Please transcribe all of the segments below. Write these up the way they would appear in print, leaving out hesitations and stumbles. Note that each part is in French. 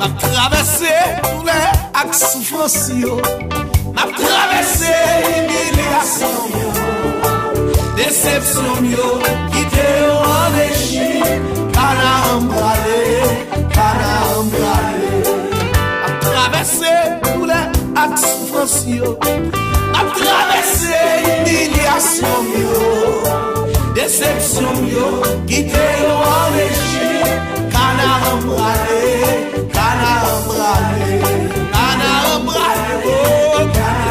M'a traversé douleur ak souffrance yo. M'a traversé humiliation yo. Déception yo, quitte yo en échec. Kana embralé, kana embralé. M'a traversé douleur ak souffrance yo. M'a traversé humiliation yo. Déception yo, quitte yo en échec. Kana embralé, kana embralé, kana embralé, oh, kana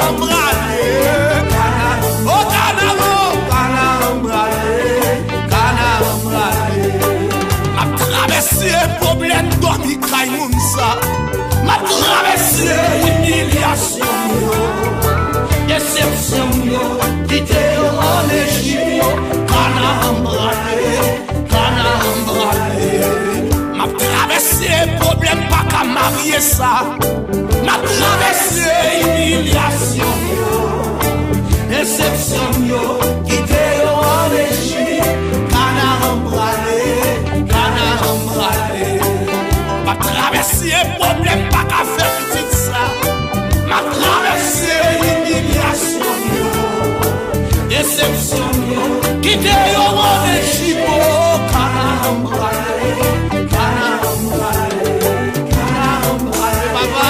embralé, oh, kana embralé, kana embralé. M'a traversé problème dormi kay moun sa. M'a traversé humiliation yo, déception yo, quitte yo en échec. Kana embralé. M'a traversé problème pas qu'à marier ça. M'a traversé humiliation yo, déception yo, quitte yo en échec. Kana embralé. M'a traversé problème pas qu'à faire petit ça. M'a traversé humiliation yo, déception yo, quitte yo en échec. Kana embralé, papa.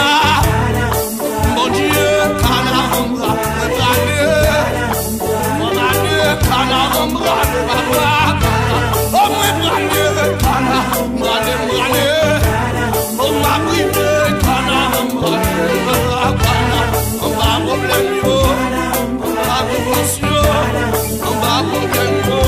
Mon Dieu, kana embralé, kana embralé, papa. Oh, m'embralé, kana embralé, oh, ma bride, kana embralé, kana problème yo, ma dévotion, ma problème yo.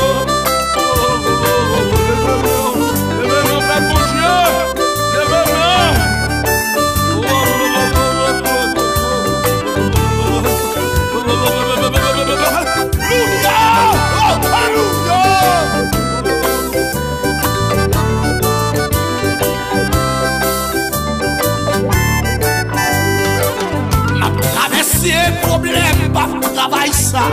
Problème, pas travail ça.